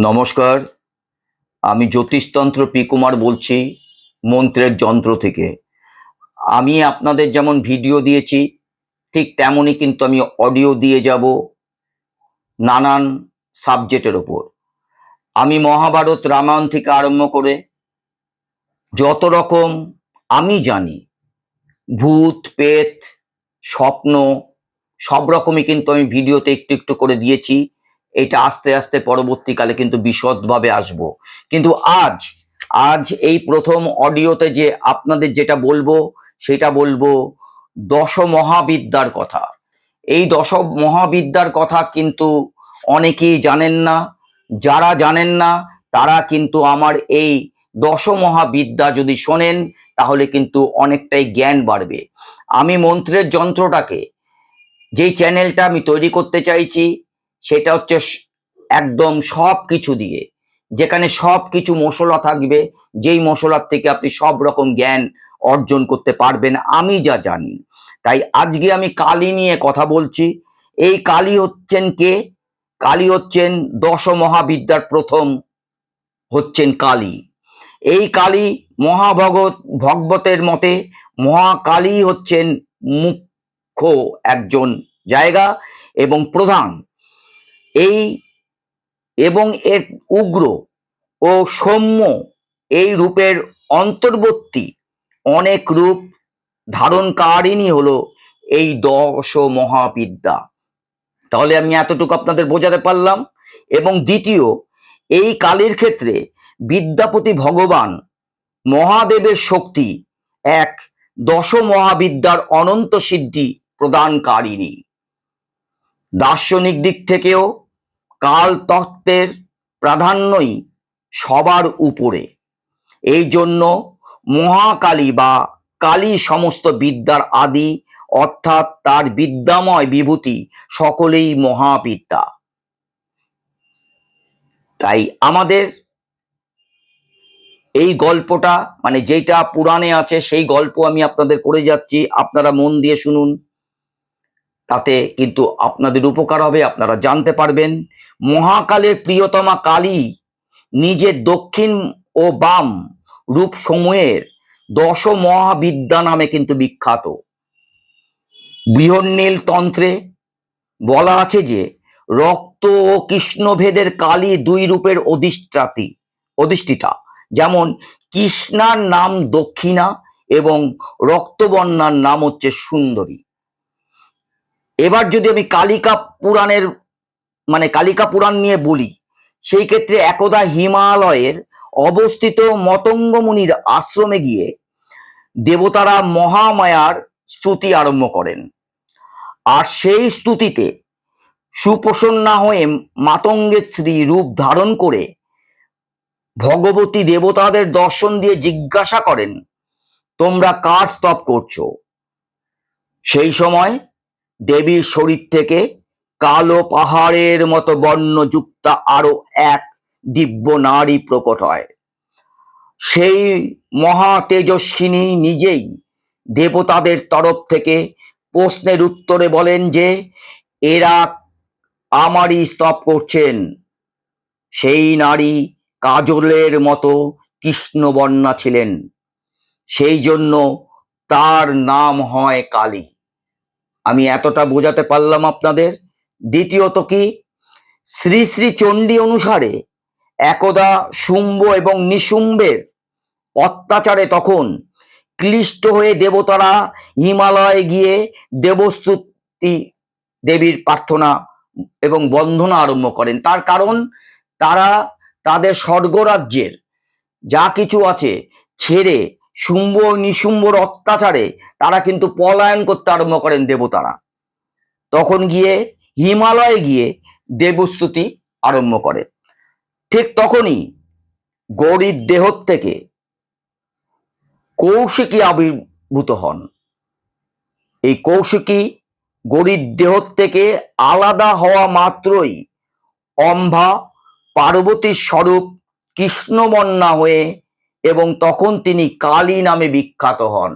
নমস্কার। আমি জ্যোতিষতন্ত্র পি কুমার বলছি, মন্ত্রের যন্ত্র থেকে। আমি আপনাদের যেমন ভিডিও দিয়েছি ঠিক তেমনই কিন্তু আমি অডিও দিয়ে যাব নানান সাবজেক্টের ওপর। আমি মহাভারত রামায়ণ থেকে আরম্ভ করে যত রকম আমি জানি, ভূত পেত স্বপ্ন সব রকমই কিন্তু আমি ভিডিওতে একটু একটু করে দিয়েছি। এটা আস্তে আস্তে পরবর্তীকালে কিন্তু বিশদভাবে আসবো। কিন্তু আজ আজ এই প্রথম অডিওতে যে আপনাদের যেটা বলবো সেটা বলবো দশ মহাবিদ্যার কথা। এই দশ মহাবিদ্যার কথা কিন্তু অনেকেই জানেন না। যারা জানেন না তারা কিন্তু আমার এই দশ মহাবিদ্যা যদি শোনেন তাহলে কিন্তু অনেকটাই জ্ঞান বাড়বে। আমি মন্ত্রের যন্ত্রটাকে যেই চ্যানেলটা আমি তৈরি করতে চাইছি সেটা হচ্ছে একদম সব কিছু দিয়ে, যেখানে সব কিছু মশলা থাকবে, যেই মশলার থেকে আপনি সব রকম জ্ঞান অর্জন করতে পারবেন আমি যা জানি। তাই আজকে আমি কালী নিয়ে কথা বলছি। এই কালী হচ্ছেন কে? কালী হচ্ছেন দশ মহাবিদ্যার প্রথম হচ্ছেন কালী। এই কালী ভগবতের মতে মহাকালী হচ্ছেন মুখ্য একজন জায়গা এবং প্রধান। এই এবং এর উগ্র ও সৌম্য এই রূপের অন্তর্বর্তী অনেক রূপ ধারণকারিণী হলো এই দশ মহাবিদ্যা। তাহলে আমি এতটুকু আপনাদের বোঝাতে পারলাম। এবং দ্বিতীয়, এই কালীর ক্ষেত্রে বিদ্যাপতি ভগবান মহাদেবের শক্তি এক দশ মহাবিদ্যার অনন্ত সিদ্ধি প্রদানকারিণী। দার্শনিক দিক থেকেও কাল তত্ত্বের প্রাধান্যই সবার উপরে। এই জন্য মহাকালী বা কালী সমস্ত বিদ্যার আদি, অর্থাৎ তার বিদ্যাময় বিভূতি সকলেই মহাবিদ্যা। তাই আমাদের এই গল্পটা মানে যেটা পুরাণে আছে সেই গল্প আমি আপনাদের করে যাচ্ছি, আপনারা মন দিয়ে শুনুন, তাতে কিন্তু আপনাদের উপকার হবে, আপনারা জানতে পারবেন। মহাকালের প্রিয়তমা কালী নিজের দক্ষিণ ও বাম রূপ সমূহের দশ মহাবিদ্যা নামে কিন্তু বিখ্যাত। বৃহন্নীল তন্ত্রে বলা আছে যে রক্ত ও কৃষ্ণভেদের কালী দুই রূপের অধিষ্ঠিতা। যেমন কৃষ্ণার নাম দক্ষিণা এবং রক্তবর্ণার নাম হচ্ছে সুন্দরী। এবার যদি আমি কালিকা পুরাণ নিয়ে বলি, সেই ক্ষেত্রে একদা হিমালয়ের অবস্থিত মতঙ্গ মুনির আশ্রমে গিয়ে দেবতারা মহামায়ার স্তুতি আরম্ভ করেন। আর সেই স্তুতিতে সুপ্রসন্না হয়ে মাতঙ্গের স্ত্রী রূপ ধারণ করে ভগবতী দেবতাদের দর্শন দিয়ে জিজ্ঞাসা করেন, তোমরা কার স্তব করছো? সেই সময় দেবীর শরীর থেকে কালো পাহাড়ের মতো বর্ণযুক্তা আরো এক দিব্য নারী প্রকট হয়। সেই মহা তেজস্বিনী নিজেই দেবতাদের তরফ থেকে প্রশ্নের উত্তরে বলেন যে এরা আমারই স্তব করছেন। সেই নারী কাজলের মতো কৃষ্ণবর্ণা ছিলেন, সেই জন্য তার নাম হয় কালী। আমি এতটা বোঝাতে পারলাম আপনাদের। দ্বিতীয়ত কি, শ্রী শ্রী চণ্ডী অনুসারে একদা শুম্ভ এবং নিশুম্ভের অত্যাচারে তখন ক্লিষ্ট হয়ে দেবতারা হিমালয়ে গিয়ে দেবস্তুতি দেবীর প্রার্থনা এবং বন্দনা আরম্ভ করেন। তার কারণ তারা তাদের স্বর্গরাজ্যের যা কিছু আছে ছেড়ে শুম্ভ নিশুম্ভর অত্যাচারে তারা কিন্তু পলায়ন করতে আরম্ভ করেন দেবতারা। তখন গিয়ে হিমালয়ে গিয়ে দেবস্তুতি আরম্ভ করে। ঠিক তখনই গৌরীর দেহ থেকে কৌশিকী আবির্ভূত হন। এই কৌশিকী গৌরীর দেহ থেকে আলাদা হওয়া মাত্রই অম্বা পার্বতীর স্বরূপ কৃষ্ণবর্ণা হয়ে এবং তখন তিনি কালী নামে বিখ্যাত হন।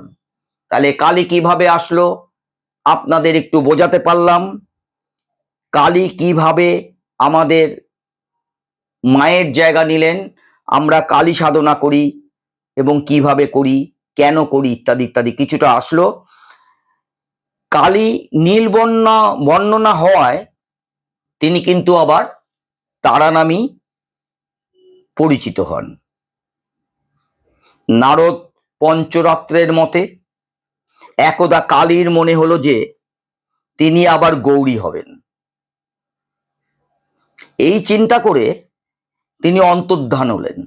তাহলে কালী কিভাবে আসলো আপনাদের একটু বোঝাতে পারলাম। কালী কিভাবে আমাদের মায়ের জায়গা নিলেন। আমরা কালী সাধনা করি এবং কিভাবে করি, কেন করি, ইত্যাদি ইত্যাদি কিছুটা আসলো। কালী নীল বর্ণনা হওয়ায় তিনি কিন্তু আবার তারা নামেই পরিচিত হন। নারদ পঞ্চরাত্রের মতে একদা কালীর মনে হলো যে তিনি আবার গৌরী হবেন। এই চিন্তা করে তিনি অন্তর্ধান হলেন।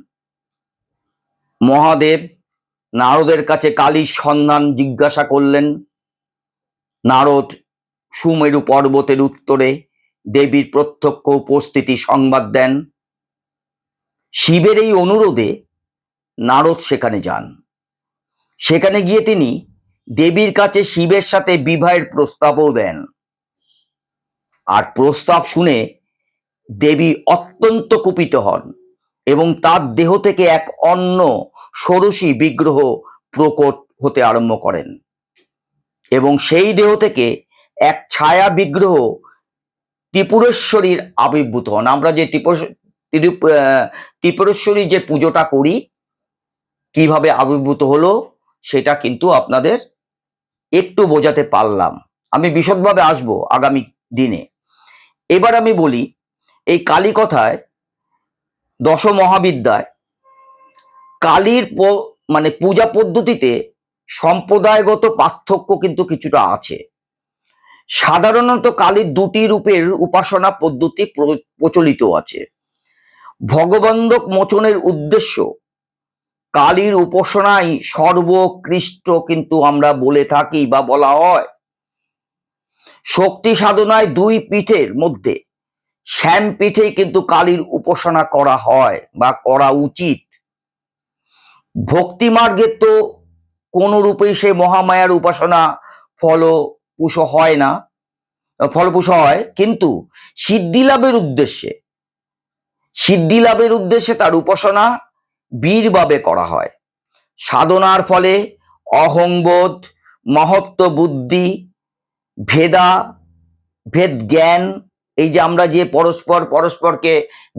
মহাদেব নারদের কাছে কালীর সন্ধান জিজ্ঞাসা করলেন। নারদ সুমেরু পর্বতের উত্তরে দেবীর প্রত্যক্ষ উপস্থিতি সংবাদ দেন। শিবের এই অনুরোধে নারদ সেখানে যান। সেখানে গিয়ে তিনি দেবীর কাছে শিবের সাথে বিবাহের প্রস্তাবও দেন। আর প্রস্তাব শুনে দেবী অত্যন্ত কুপিত হন এবং তার দেহ থেকে এক অন্য ষোড়শী বিগ্রহ প্রকট হতে আরম্ভ করেন এবং সেই দেহ থেকে এক ছায়া বিগ্রহ ত্রিপুরেশ্বরীর আবির্ভূত হন। আমরা যে ত্রিপুরেশ্বরী যে পুজোটা করি, কিভাবে আবির্ভূত হলো সেটা কিন্তু আপনাদের একটু বোঝাতে পারলাম। আমি বিশদভাবে আসবো আগামী দিনে। এবার আমি বলি, এই কালী কথায় দশ মহাবিদ্যায় কালীর মানে পূজা পদ্ধতিতে সম্প্রদায়গত পার্থক্য কিন্তু কিছুটা আছে। সাধারণত কালীর দুটি রূপের উপাসনা পদ্ধতি প্রচলিত আছে। ভগবন্ধক মোচনের উদ্দেশ্য কালীর উপাসনাই সর্বোৎকৃষ্ট কিন্তু আমরা বলে থাকি বা বলা হয়। শক্তি সাধনায় দুই পীঠের মধ্যে শ্যাম পীঠে কিন্তু কালীর উপাসনা করা হয় বা করা উচিত। ভক্তি মার্গে তো কোন রূপেই সে মহামায়ার উপাসনা ফলপ্রসূ হয়, কিন্তু সিদ্ধি লাভের উদ্দেশ্যে তার উপাসনা বীরভাবে করা হয়। সাধনার ফলে অহংবোধ, মহত্ব বুদ্ধি, ভেদ জ্ঞান, এই যে আমরা যে পরস্পরকে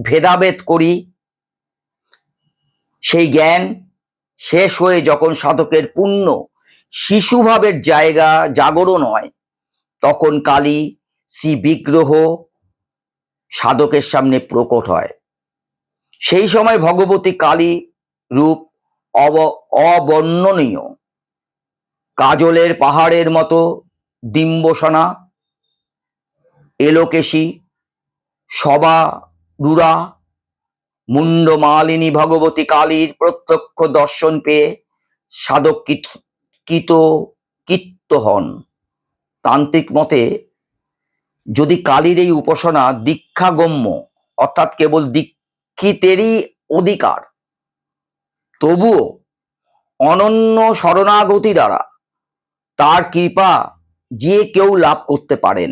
ভেদাভেদ করি, সেই জ্ঞান শেষ হয়ে যখন সাধকের পূর্ণ শিশুভাবের জায়গা জাগরণ হয়, তখন কালী শ্রী বিগ্রহ সাধকের সামনে প্রকট হয়। সেই সময় ভগবতী কালী রূপ অবর্ণনীয়। কাজলের পাহাড়ের মতো ডিম্বসনা, এলোকেশী, সবারুরা, মুন্ডমালিনী ভগবতী কালীর প্রত্যক্ষ দর্শন পেয়ে সাধক কৃত হন। তান্ত্রিক মতে যদি কালীর এই উপাসনা দীক্ষাগম্য, অর্থাৎ কেবল দীক্ষিতেরই অধিকার, তবুও অনন্য শরণাগতি দ্বারা তার কৃপা যে কেউ লাভ করতে পারেন।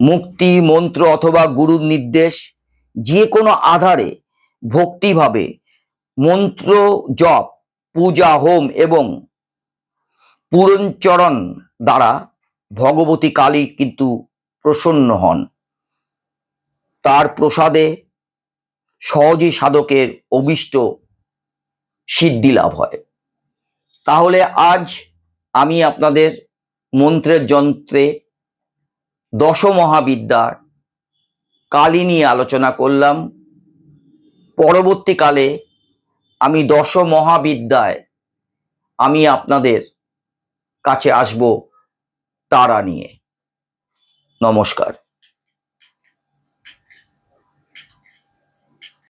মুক্তি মন্ত্র অথবা গুরুর নির্দেশ যে কোনো আধারে ভক্তিভাবে মন্ত্র জপ, পূজা, হোম এবং পুরঞ্চরণ দ্বারা ভগবতী কালী কিন্তু প্রসন্ন হন। তার প্রসাদে সহজেই সাধকের অভীষ্ট সিদ্ধি লাভ হয়। তাহলে আজ আমি আপনাদের মন্ত্রের যন্ত্রে দশ মহাবিদ্যার কালী নিয়ে আলোচনা করলাম। পরবর্তীকালে আমি দশ মহাবিদ্যায় আমি আপনাদের কাছে আসব তারা নিয়ে। নমস্কার।